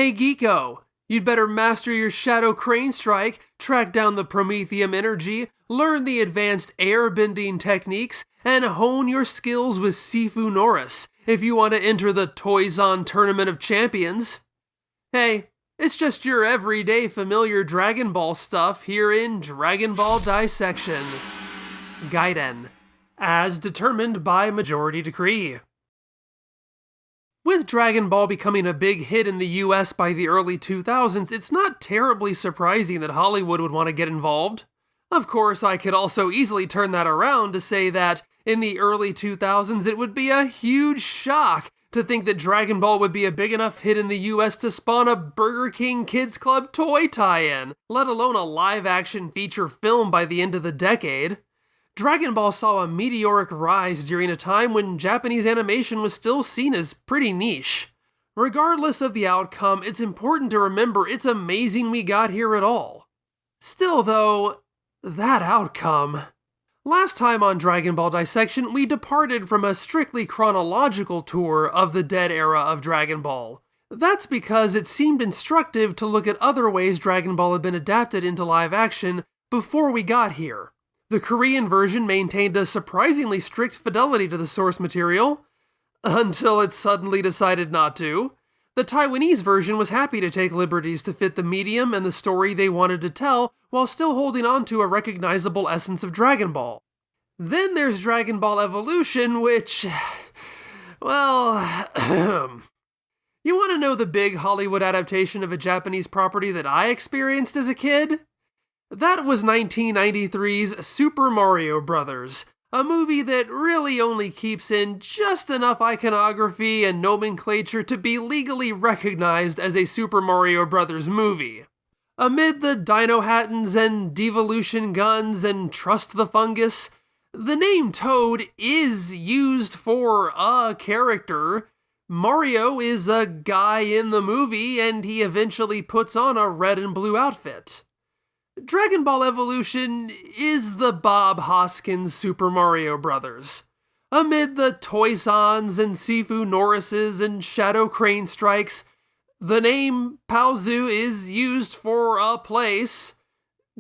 Hey Geeko, you'd better master your Shadow Crane Strike, track down the Prometheum energy, learn the advanced airbending techniques, and hone your skills with Sifu Norris if you want to enter the Toys-On Tournament of Champions. Hey, it's just your everyday familiar Dragon Ball stuff here in Dragon Ball Dissection. Gaiden, as determined by majority decree. With Dragon Ball becoming a big hit in the US by the early 2000s, it's not terribly surprising that Hollywood would want to get involved. Of course, I could also easily turn that around to say that in the early 2000s it would be a huge shock to think that Dragon Ball would be a big enough hit in the US to spawn a Burger King Kids Club toy tie-in, let alone a live-action feature film by the end of the decade. Dragon Ball saw a meteoric rise during a time when Japanese animation was still seen as pretty niche. Regardless of the outcome, it's important to remember it's amazing we got here at all. Still though, that outcome. Last time on Dragon Ball Dissection, we departed from a strictly chronological tour of the dead era of Dragon Ball. That's because it seemed instructive to look at other ways Dragon Ball had been adapted into live action before we got here. The Korean version maintained a surprisingly strict fidelity to the source material, until it suddenly decided not to. The Taiwanese version was happy to take liberties to fit the medium and the story they wanted to tell, while still holding on to a recognizable essence of Dragon Ball. Then there's Dragon Ball Evolution, which, well, you want to know the big Hollywood adaptation of a Japanese property that I experienced as a kid? That was 1993's Super Mario Bros., a movie that really only keeps in just enough iconography and nomenclature to be legally recognized as a Super Mario Bros. Movie. Amid the Dino Hattons and devolution guns and Trust the Fungus, the name Toad is used for a character. Mario is a guy in the movie, and he eventually puts on a red and blue outfit. Dragon Ball Evolution is the Bob Hoskins Super Mario Bros. Amid the Toys-Ons and Sifu Norrises and Shadow Crane Strikes, the name Paozu is used for a place.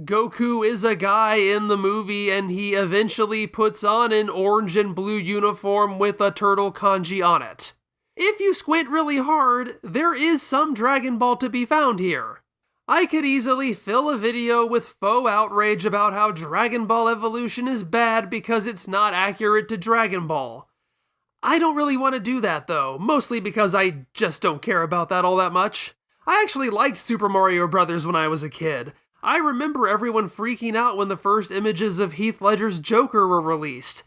Goku is a guy in the movie, and he eventually puts on an orange and blue uniform with a turtle kanji on it. If you squint really hard, there is some Dragon Ball to be found here. I could easily fill a video with faux outrage about how Dragon Ball Evolution is bad because it's not accurate to Dragon Ball. I don't really want to do that though, mostly because I just don't care about that all that much. I actually liked Super Mario Bros. When I was a kid. I remember everyone freaking out when the first images of Heath Ledger's Joker were released,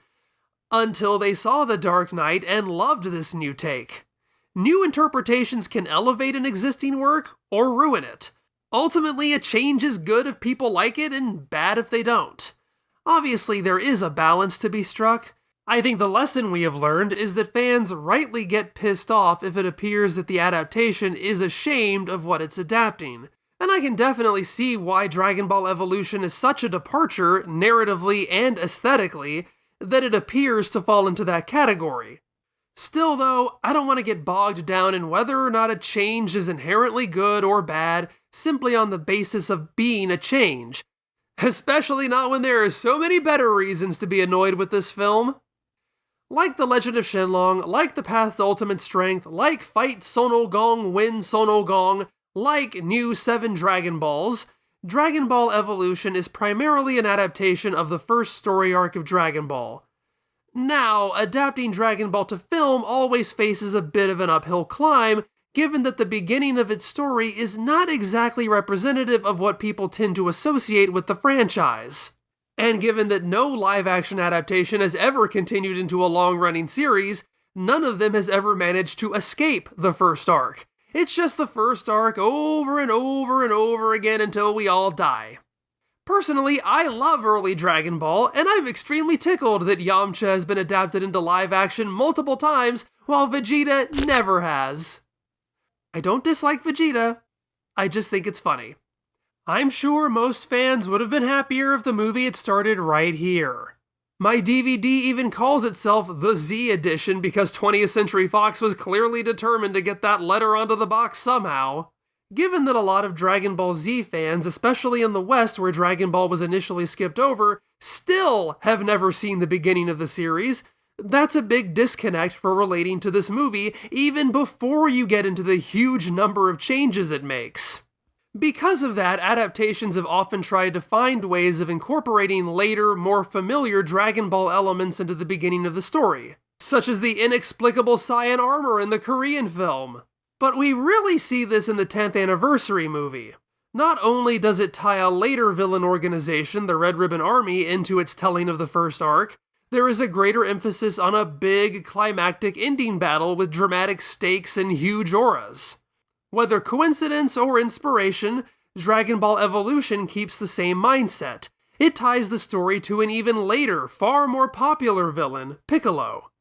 until they saw The Dark Knight and loved this new take. New interpretations can elevate an existing work or ruin it. Ultimately, a change is good if people like it and bad if they don't. Obviously, there is a balance to be struck. I think the lesson we have learned is that fans rightly get pissed off if it appears that the adaptation is ashamed of what it's adapting. And I can definitely see why Dragon Ball Evolution is such a departure, narratively and aesthetically, that it appears to fall into that category. Still though, I don't want to get bogged down in whether or not a change is inherently good or bad, simply on the basis of being a change. Especially not when there are so many better reasons to be annoyed with this film. Like The Legend of Shenlong, like The Path to Ultimate Strength, like Fight Sonal Gong, Win Sonal Gong, like New 7 Dragon Balls, Dragon Ball Evolution is primarily an adaptation of the first story arc of Dragon Ball. Now, adapting Dragon Ball to film always faces a bit of an uphill climb, given that the beginning of its story is not exactly representative of what people tend to associate with the franchise. And given that no live-action adaptation has ever continued into a long-running series, none of them has ever managed to escape the first arc. It's just the first arc over and over and over again until we all die. Personally, I love early Dragon Ball, and I'm extremely tickled that Yamcha has been adapted into live action multiple times, while Vegeta never has. I don't dislike Vegeta, I just think it's funny. I'm sure most fans would have been happier if the movie had started right here. My DVD even calls itself the Z Edition because 20th Century Fox was clearly determined to get that letter onto the box somehow. Given that a lot of Dragon Ball Z fans, especially in the West where Dragon Ball was initially skipped over, still have never seen the beginning of the series, that's a big disconnect for relating to this movie even before you get into the huge number of changes it makes. Because of that, adaptations have often tried to find ways of incorporating later, more familiar Dragon Ball elements into the beginning of the story, such as the inexplicable cyan armor in the Korean film. But we really see this in the 10th anniversary movie. Not only does it tie a later villain organization, the Red Ribbon Army, into its telling of the first arc, there is a greater emphasis on a big, climactic ending battle with dramatic stakes and huge auras. Whether coincidence or inspiration, Dragon Ball Evolution keeps the same mindset. It ties the story to an even later, far more popular villain, Piccolo.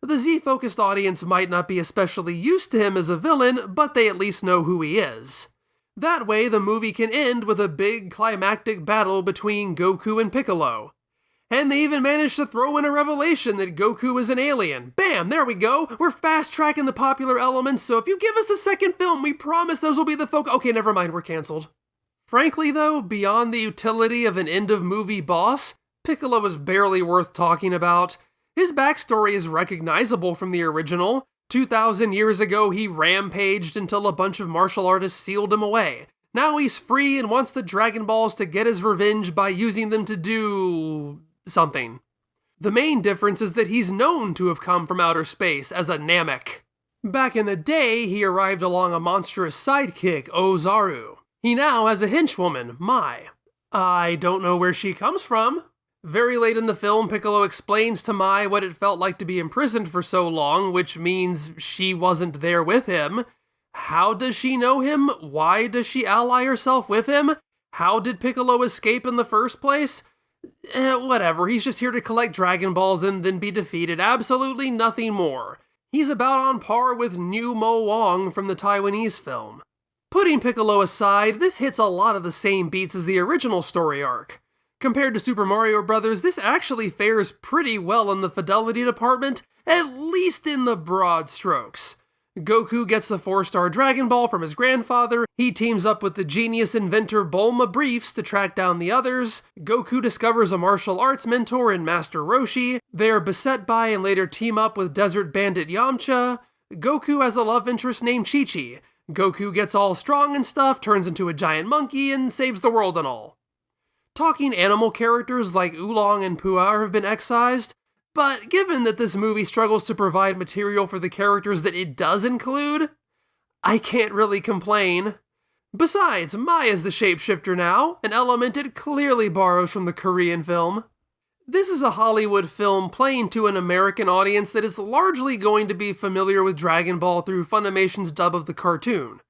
The Z-focused audience might not be especially used to him as a villain, but they at least know who he is. That way, the movie can end with a big climactic battle between Goku and Piccolo. And they even managed to throw in a revelation that Goku is an alien. Bam, there we go. We're fast-tracking the popular elements, so if you give us a second film, we promise those will be the focus. Okay, never mind, we're canceled. Frankly though, beyond the utility of an end-of-movie boss, Piccolo is barely worth talking about. His backstory is recognizable from the original. 2,000 years ago, he rampaged until a bunch of martial artists sealed him away. Now he's free and wants the Dragon Balls to get his revenge by using them to do something. The main difference is that he's known to have come from outer space as a Namek. Back in the day, he arrived along a monstrous sidekick, Ozaru. He now has a henchwoman, Mai. I don't know where she comes from. Very late in the film, Piccolo explains to Mai what it felt like to be imprisoned for so long, which means she wasn't there with him. How does she know him? Why does she ally herself with him? How did Piccolo escape in the first place? Whatever, he's just here to collect Dragon Balls and then be defeated. Absolutely nothing more. He's about on par with New Mo Wong from the Taiwanese film. Putting Piccolo aside, this hits a lot of the same beats as the original story arc. Compared to Super Mario Bros., this actually fares pretty well in the fidelity department, at least in the broad strokes. Goku gets the 4-star Dragon Ball from his grandfather, he teams up with the genius inventor Bulma Briefs to track down the others, Goku discovers a martial arts mentor in Master Roshi, they are beset by and later team up with Desert Bandit Yamcha, Goku has a love interest named Chi-Chi, Goku gets all strong and stuff, turns into a giant monkey, and saves the world and all. Talking animal characters like Oolong and Puar have been excised, but given that this movie struggles to provide material for the characters that it does include, I can't really complain. Besides, Mai is the shapeshifter now, an element it clearly borrows from the Korean film. This is a Hollywood film playing to an American audience that is largely going to be familiar with Dragon Ball through Funimation's dub of the cartoon.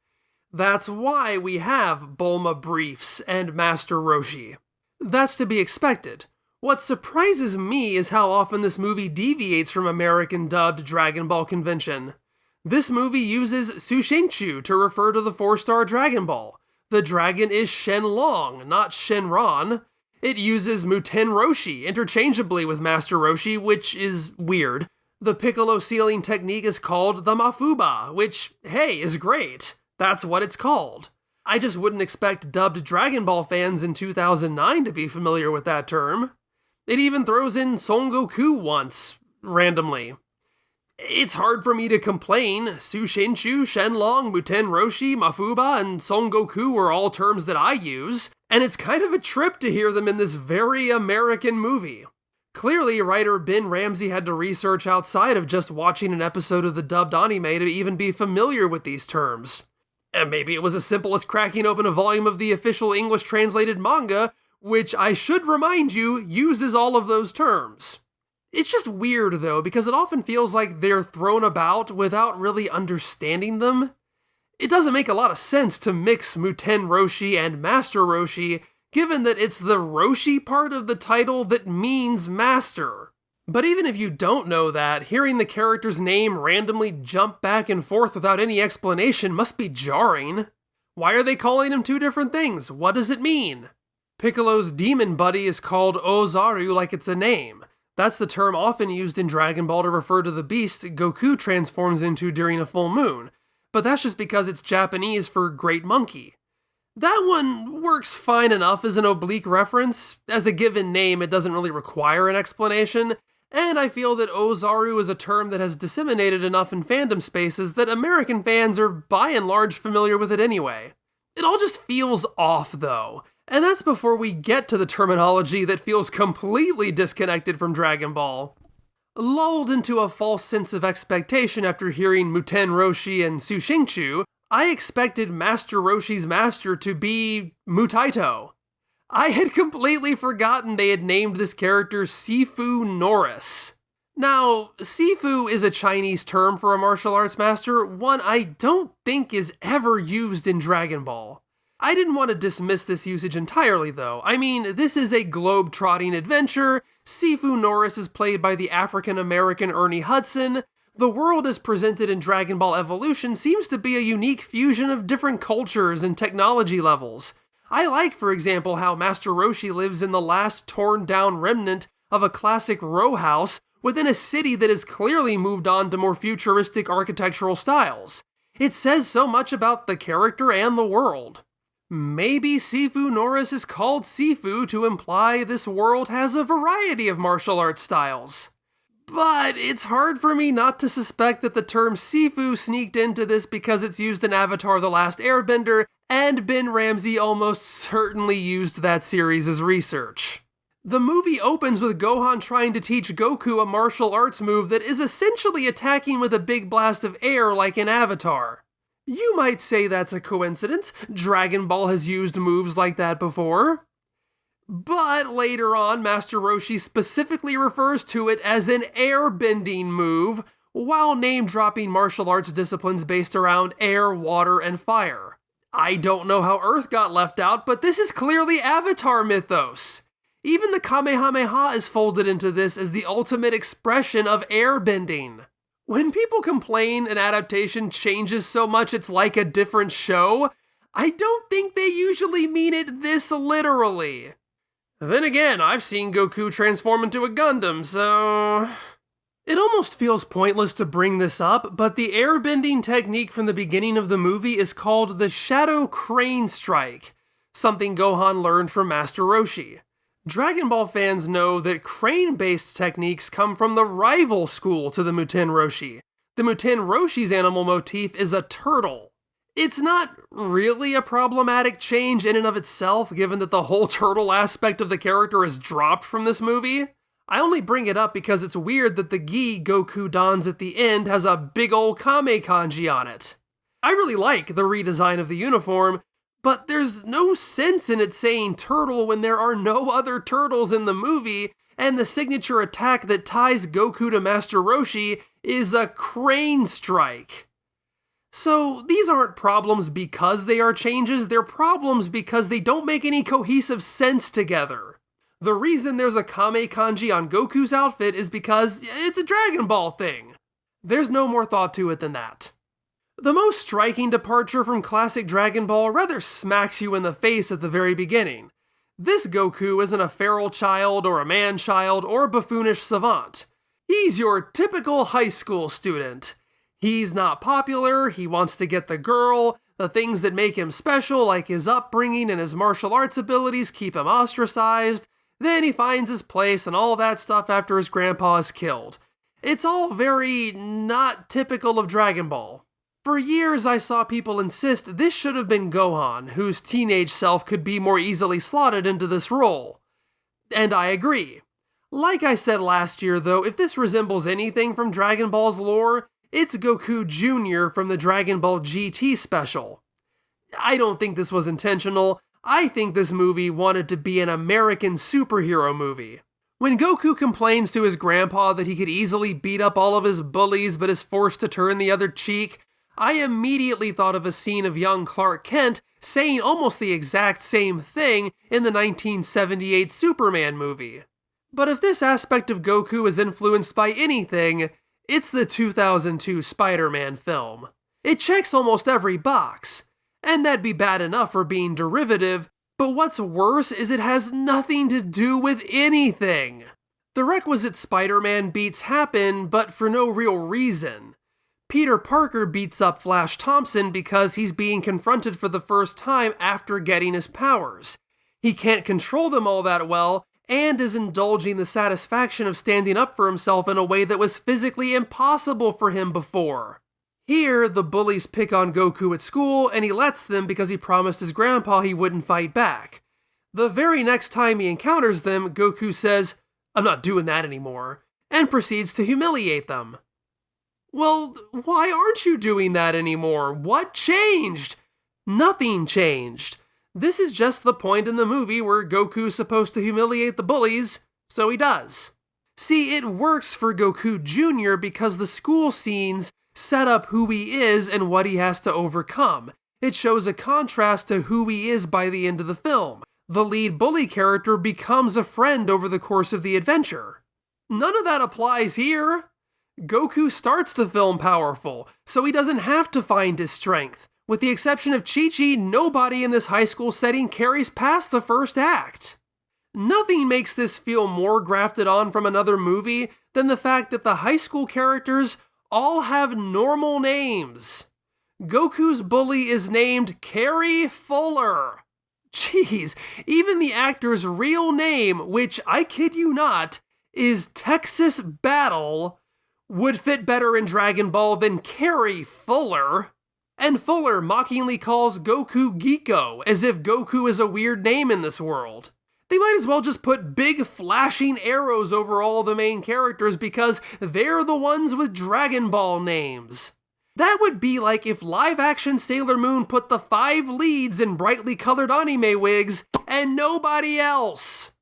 That's why we have Bulma Briefs and Master Roshi. That's to be expected. What surprises me is how often this movie deviates from American dubbed Dragon Ball convention. This movie uses Sushenchu to refer to the 4-star Dragon Ball. The dragon is Shenlong, not Shenron. It uses Muten Roshi interchangeably with Master Roshi, which is weird. The Piccolo sealing technique is called the Mafuba, which, hey, is great. That's what it's called. I just wouldn't expect dubbed Dragon Ball fans in 2009 to be familiar with that term. It even throws in Son Goku once, randomly. It's hard for me to complain. Sushenchu, Shenlong, Muten Roshi, Mafuba, and Son Goku are all terms that I use, and it's kind of a trip to hear them in this very American movie. Clearly, writer Ben Ramsey had to research outside of just watching an episode of the dubbed anime to even be familiar with these terms. And maybe it was as simple as cracking open a volume of the official English translated manga, which I should remind you, uses all of those terms. It's just weird though, because it often feels like they're thrown about without really understanding them. It doesn't make a lot of sense to mix Muten Roshi and Master Roshi, given that it's the Roshi part of the title that means Master. But even if you don't know that, hearing the character's name randomly jump back and forth without any explanation must be jarring. Why are they calling him two different things? What does it mean? Piccolo's demon buddy is called Ozaru like it's a name. That's the term often used in Dragon Ball to refer to the beast Goku transforms into during a full moon. but that's just because it's Japanese for great monkey. That one works fine enough as an oblique reference. As a given name, it doesn't really require an explanation, and I feel that Ozaru is a term that has disseminated enough in fandom spaces that American fans are by and large familiar with it anyway. It all just feels off though, and that's before we get to the terminology that feels completely disconnected from Dragon Ball. Lulled into a false sense of expectation after hearing Muten Roshi and Sushingchu, I expected Master Roshi's master to be Mutaito. I had completely forgotten they had named this character Sifu Norris. Now, Sifu is a Chinese term for a martial arts master, one I don't think is ever used in Dragon Ball. I didn't want to dismiss this usage entirely though. I mean, this is a globe-trotting adventure. Sifu Norris is played by the African-American Ernie Hudson. The world as presented in Dragon Ball Evolution seems to be a unique fusion of different cultures and technology levels. I like, for example, how Master Roshi lives in the last torn-down remnant of a classic row house within a city that has clearly moved on to more futuristic architectural styles. It says so much about the character and the world. Maybe Sifu Norris is called Sifu to imply this world has a variety of martial arts styles. But it's hard for me not to suspect that the term Sifu sneaked into this because it's used in Avatar: The Last Airbender, and Ben Ramsey almost certainly used that series as research. The movie opens with Gohan trying to teach Goku a martial arts move that is essentially attacking with a big blast of air like in Avatar. You might say that's a coincidence. Dragon Ball has used moves like that before. But later on, Master Roshi specifically refers to it as an airbending move, while name-dropping martial arts disciplines based around air, water, and fire. I don't know how Earth got left out, but this is clearly Avatar mythos. Even the Kamehameha is folded into this as the ultimate expression of airbending. When people complain an adaptation changes so much it's like a different show, I don't think they usually mean it this literally. Then again, I've seen Goku transform into a Gundam, so... It almost feels pointless to bring this up, but the airbending technique from the beginning of the movie is called the Shadow Crane Strike, something Gohan learned from Master Roshi. Dragon Ball fans know that crane-based techniques come from the rival school to the Muten Roshi. The Muten Roshi's animal motif is a turtle. It's not really a problematic change in and of itself, given that the whole turtle aspect of the character is dropped from this movie. I only bring it up because it's weird that the gi Goku dons at the end has a big ol' Kame kanji on it. I really like the redesign of the uniform, but there's no sense in it saying turtle when there are no other turtles in the movie, and the signature attack that ties Goku to Master Roshi is a crane strike. So these aren't problems because they are changes, they're problems because they don't make any cohesive sense together. The reason there's a Kame kanji on Goku's outfit is because it's a Dragon Ball thing. There's no more thought to it than that. The most striking departure from classic Dragon Ball rather smacks you in the face at the very beginning. This Goku isn't a feral child or a man-child or buffoonish savant. He's your typical high school student. He's not popular, he wants to get the girl, the things that make him special, like his upbringing and his martial arts abilities, keep him ostracized. Then he finds his place and all that stuff after his grandpa is killed. It's all very not typical of Dragon Ball. For years I saw people insist this should have been Gohan, whose teenage self could be more easily slotted into this role. And I agree. Like I said last year though, if this resembles anything from Dragon Ball's lore, it's Goku Jr. from the Dragon Ball GT special. I don't think this was intentional. I think this movie wanted to be an American superhero movie. When Goku complains to his grandpa that he could easily beat up all of his bullies but is forced to turn the other cheek, I immediately thought of a scene of young Clark Kent saying almost the exact same thing in the 1978 Superman movie. But if this aspect of Goku is influenced by anything, it's the 2002 Spider-Man film. It checks almost every box, and that'd be bad enough for being derivative, but what's worse is it has nothing to do with anything. The requisite Spider-Man beats happen, but for no real reason. Peter Parker beats up Flash Thompson because he's being confronted for the first time after getting his powers. He can't control them all that well, and is indulging the satisfaction of standing up for himself in a way that was physically impossible for him before. Here, the bullies pick on Goku at school, and he lets them because he promised his grandpa he wouldn't fight back. The very next time he encounters them, Goku says, "I'm not doing that anymore," and proceeds to humiliate them. Well, why aren't you doing that anymore? What changed? Nothing changed. This is just the point in the movie where Goku's supposed to humiliate the bullies, so he does. See, it works for Goku Jr. because the school scenes set up who he is and what he has to overcome. It shows a contrast to who he is by the end of the film. The lead bully character becomes a friend over the course of the adventure. None of that applies here. Goku starts the film powerful, so he doesn't have to find his strength. With the exception of Chi-Chi, nobody in this high school setting carries past the first act. Nothing makes this feel more grafted on from another movie than the fact that the high school characters all have normal names. Goku's bully is named Carrie Fuller. Jeez, even the actor's real name, which, I kid you not, is Texas Battle, would fit better in Dragon Ball than Carrie Fuller. And Fuller mockingly calls Goku Geeko, as if Goku is a weird name in this world. They might as well just put big flashing arrows over all the main characters because they're the ones with Dragon Ball names. That would be like if live-action Sailor Moon put the 5 leads in brightly colored anime wigs and nobody else.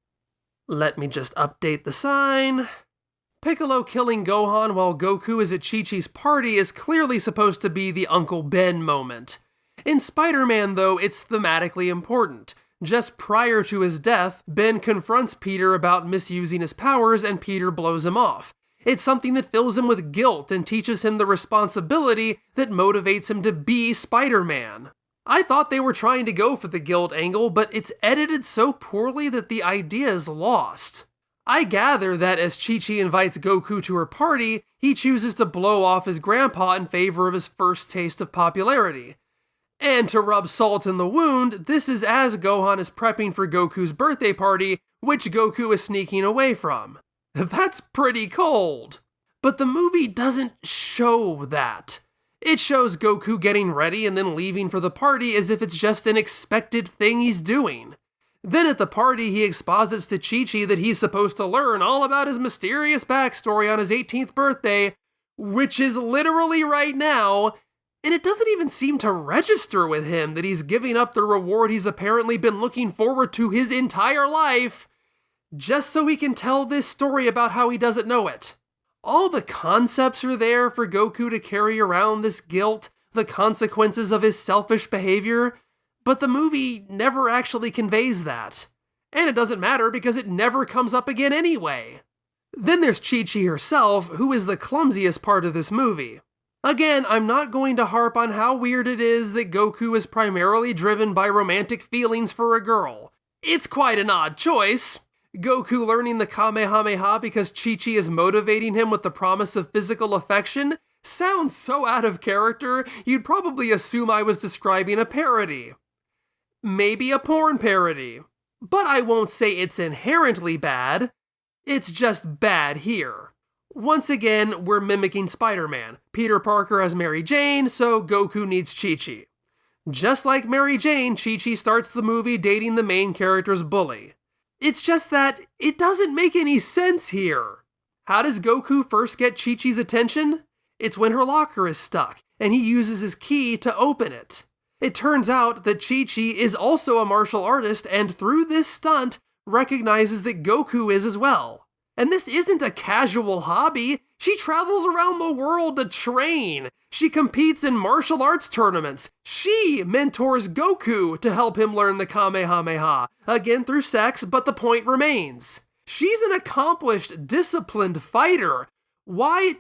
Let me just update the sign. Piccolo killing Gohan while Goku is at Chi-Chi's party is clearly supposed to be the Uncle Ben moment. In Spider-Man, though, it's thematically important. Just prior to his death, Ben confronts Peter about misusing his powers and Peter blows him off. It's something that fills him with guilt and teaches him the responsibility that motivates him to be Spider-Man. I thought they were trying to go for the guilt angle, but it's edited so poorly that the idea is lost. I gather that as Chi-Chi invites Goku to her party, he chooses to blow off his grandpa in favor of his first taste of popularity. And to rub salt in the wound, this is as Gohan is prepping for Goku's birthday party, which Goku is sneaking away from. That's pretty cold. But the movie doesn't show that. It shows Goku getting ready and then leaving for the party as if it's just an expected thing he's doing. Then at the party, he exposits to Chi-Chi that he's supposed to learn all about his mysterious backstory on his 18th birthday, which is literally right now, and it doesn't even seem to register with him that he's giving up the reward he's apparently been looking forward to his entire life, just so he can tell this story about how he doesn't know it. All the concepts are there for Goku to carry around this guilt, the consequences of his selfish behavior, but the movie never actually conveys that. And it doesn't matter because it never comes up again anyway. Then there's Chi-Chi herself, who is the clumsiest part of this movie. Again, I'm not going to harp on how weird it is that Goku is primarily driven by romantic feelings for a girl. It's quite an odd choice. Goku learning the Kamehameha because Chi-Chi is motivating him with the promise of physical affection sounds so out of character, you'd probably assume I was describing a parody. Maybe a porn parody. But I won't say it's inherently bad. It's just bad here. Once again, we're mimicking Spider-Man. Peter Parker has Mary Jane, so Goku needs Chi-Chi. Just like Mary Jane, Chi-Chi starts the movie dating the main character's bully. It's just that it doesn't make any sense here. How does Goku first get Chi-Chi's attention? It's when her locker is stuck, and he uses his key to open it. It turns out that Chi-Chi is also a martial artist, and through this stunt, recognizes that Goku is as well. And this isn't a casual hobby. She travels around the world to train. She competes in martial arts tournaments. She mentors Goku to help him learn the Kamehameha. Again through sex, but the point remains. She's an accomplished, disciplined fighter. Why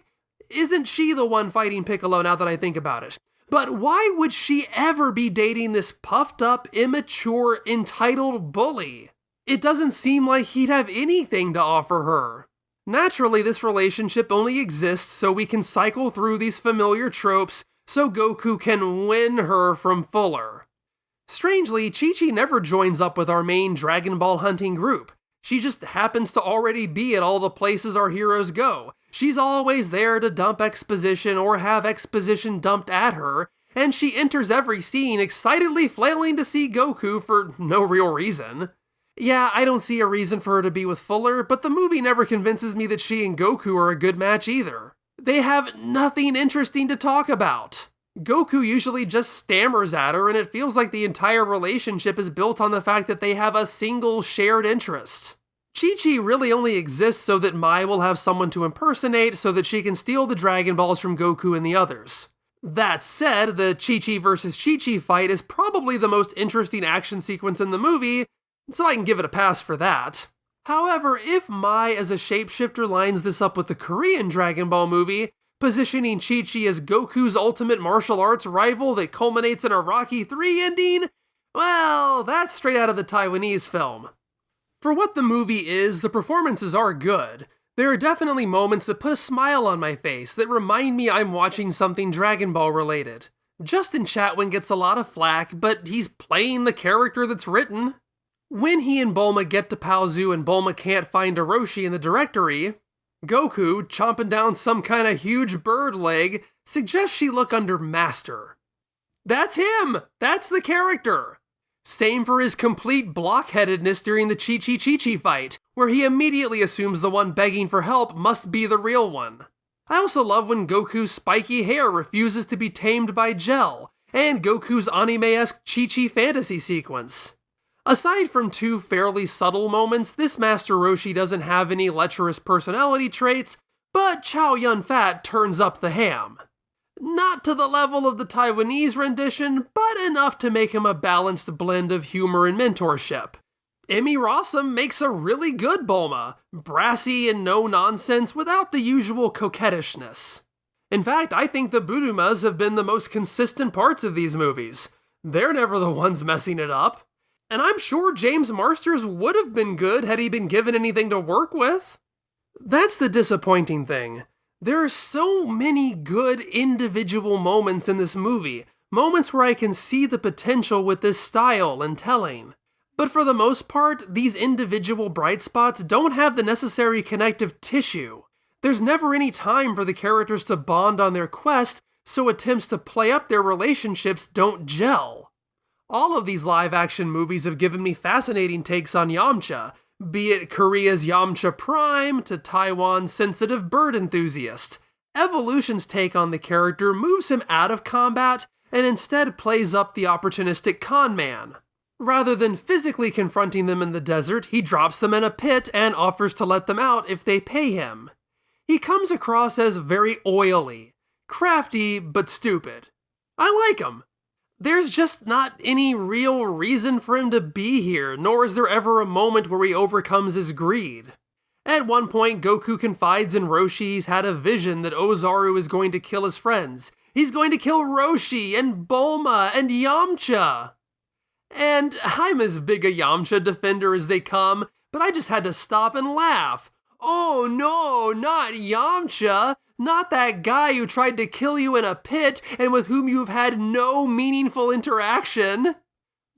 isn't she the one fighting Piccolo now that I think about it? But why would she ever be dating this puffed up, immature, entitled bully? It doesn't seem like he'd have anything to offer her. Naturally, this relationship only exists so we can cycle through these familiar tropes so Goku can win her from Fuller. Strangely, Chi-Chi never joins up with our main Dragon Ball hunting group. She just happens to already be at all the places our heroes go. She's always there to dump exposition or have exposition dumped at her, and she enters every scene excitedly flailing to see Goku for no real reason. Yeah, I don't see a reason for her to be with Fuller, but the movie never convinces me that she and Goku are a good match either. They have nothing interesting to talk about. Goku usually just stammers at her, and it feels like the entire relationship is built on the fact that they have a single shared interest. Chi-Chi really only exists so that Mai will have someone to impersonate so that she can steal the Dragon Balls from Goku and the others. That said, the Chi-Chi versus Chi-Chi fight is probably the most interesting action sequence in the movie, so I can give it a pass for that. However, if Mai as a shapeshifter lines this up with the Korean Dragon Ball movie, positioning Chi-Chi as Goku's ultimate martial arts rival that culminates in a Rocky III ending, well, that's straight out of the Taiwanese film. For what the movie is, the performances are good. There are definitely moments that put a smile on my face that remind me I'm watching something Dragon Ball related. Justin Chatwin gets a lot of flack, but he's playing the character that's written. When he and Bulma get to Paozu and Bulma can't find Orochi in the directory, Goku, chomping down some kind of huge bird leg, suggests she look under Master. That's him! That's the character! Same for his complete blockheadedness during the Chi-Chi fight, where he immediately assumes the one begging for help must be the real one. I also love when Goku's spiky hair refuses to be tamed by gel, and Goku's anime-esque Chi-Chi fantasy sequence. Aside from two fairly subtle moments, this Master Roshi doesn't have any lecherous personality traits, but Chow Yun-Fat turns up the ham. Not to the level of the Taiwanese rendition, but enough to make him a balanced blend of humor and mentorship. Emmy Rossum makes a really good Bulma, brassy and no-nonsense without the usual coquettishness. In fact, I think the Burumas have been the most consistent parts of these movies. They're never the ones messing it up. And I'm sure James Marsters would have been good had he been given anything to work with. That's the disappointing thing. There are so many good individual moments in this movie, moments where I can see the potential with this style and telling. But for the most part, these individual bright spots don't have the necessary connective tissue. There's never any time for the characters to bond on their quest, so attempts to play up their relationships don't gel. All of these live-action movies have given me fascinating takes on Yamcha, be it Korea's Yamcha Prime to Taiwan's sensitive bird enthusiast. Evolution's take on the character moves him out of combat and instead plays up the opportunistic con man. Rather than physically confronting them in the desert, he drops them in a pit and offers to let them out if they pay him. He comes across as very oily, crafty but stupid. I like him. There's just not any real reason for him to be here, nor is there ever a moment where he overcomes his greed. At one point, Goku confides in Roshi he's had a vision that Ozaru is going to kill his friends. He's going to kill Roshi and Bulma and Yamcha. And I'm as big a Yamcha defender as they come, but I just had to stop and laugh. Oh no, not Yamcha! Not that guy who tried to kill you in a pit and with whom you've had no meaningful interaction.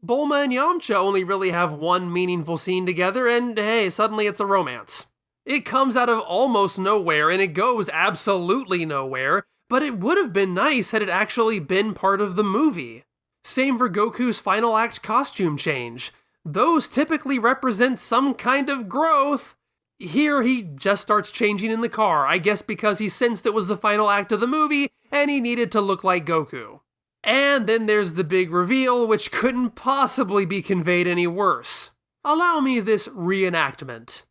Bulma and Yamcha only really have one meaningful scene together, and hey, suddenly it's a romance. It comes out of almost nowhere, and it goes absolutely nowhere, but it would have been nice had it actually been part of the movie. Same for Goku's final act costume change. Those typically represent some kind of growth. Here he just starts changing in the car, I guess because he sensed it was the final act of the movie and he needed to look like Goku. And then there's the big reveal, which couldn't possibly be conveyed any worse. Allow me this reenactment.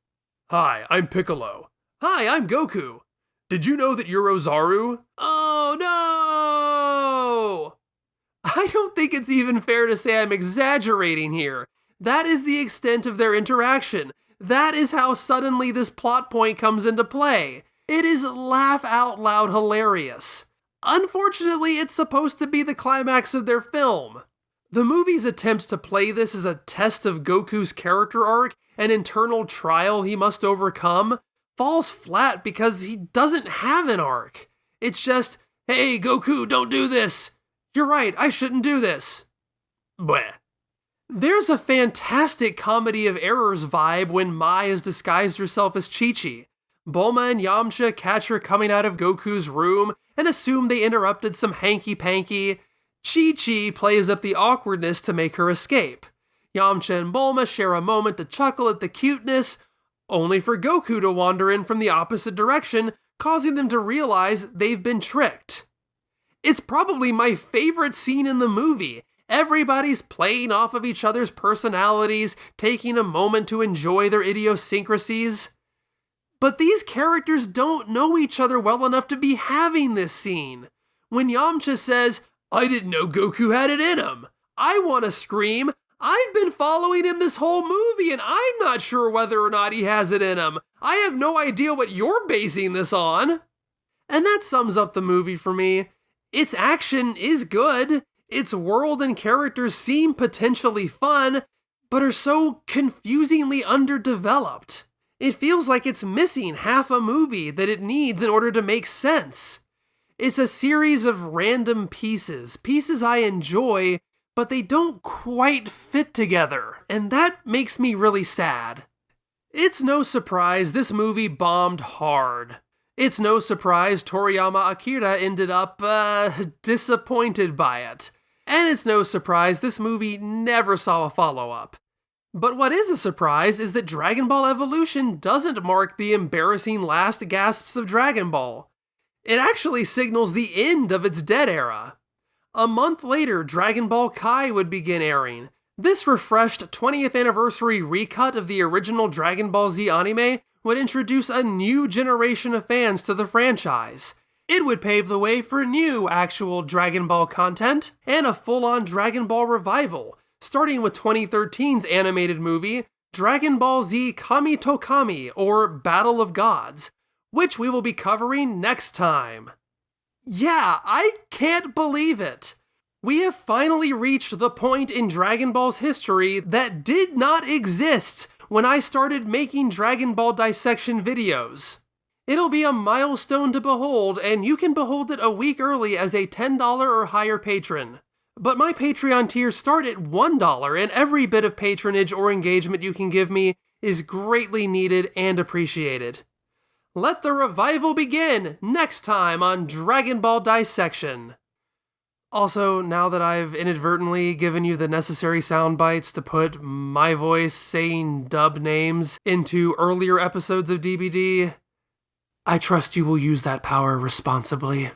Hi, I'm Piccolo. Hi, I'm Goku. Did you know that you're Ozaru? Oh no! I don't think it's even fair to say I'm exaggerating here. That is the extent of their interaction. That is how suddenly this plot point comes into play. It is laugh out loud hilarious. Unfortunately, it's supposed to be the climax of their film. The movie's attempts to play this as a test of Goku's character arc and internal trial he must overcome falls flat because he doesn't have an arc. It's just, hey, Goku, don't do this. You're right, I shouldn't do this. Bleh. There's a fantastic comedy of errors vibe when Mai has disguised herself as Chi-Chi. Bulma and Yamcha catch her coming out of Goku's room and assume they interrupted some hanky-panky. Chi-Chi plays up the awkwardness to make her escape. Yamcha and Bulma share a moment to chuckle at the cuteness, only for Goku to wander in from the opposite direction, causing them to realize they've been tricked. It's probably my favorite scene in the movie. Everybody's playing off of each other's personalities, taking a moment to enjoy their idiosyncrasies. But these characters don't know each other well enough to be having this scene. When Yamcha says, "I didn't know Goku had it in him," I want to scream, "I've been following him this whole movie and I'm not sure whether or not he has it in him. I have no idea what you're basing this on." And that sums up the movie for me. Its action is good. Its world and characters seem potentially fun, but are so confusingly underdeveloped. It feels like it's missing half a movie that it needs in order to make sense. It's a series of random pieces I enjoy, but they don't quite fit together, and that makes me really sad. It's no surprise this movie bombed hard. It's no surprise Toriyama Akira ended up, disappointed by it. And it's no surprise this movie never saw a follow-up. But what is a surprise is that Dragon Ball Evolution doesn't mark the embarrassing last gasps of Dragon Ball. It actually signals the end of its dead era. A month later, Dragon Ball Kai would begin airing. This refreshed 20th anniversary recut of the original Dragon Ball Z anime would introduce a new generation of fans to the franchise. It would pave the way for new actual Dragon Ball content and a full-on Dragon Ball revival, starting with 2013's animated movie, Dragon Ball Z Kami to Kami, or Battle of Gods, which we will be covering next time. Yeah, I can't believe it! We have finally reached the point in Dragon Ball's history that did not exist when I started making Dragon Ball dissection videos. It'll be a milestone to behold, and you can behold it a week early as a $10 or higher patron. But my Patreon tiers start at $1, and every bit of patronage or engagement you can give me is greatly needed and appreciated. Let the revival begin next time on Dragon Ball Dissection. Also, now that I've inadvertently given you the necessary sound bites to put my voice saying dub names into earlier episodes of DBD, I trust you will use that power responsibly.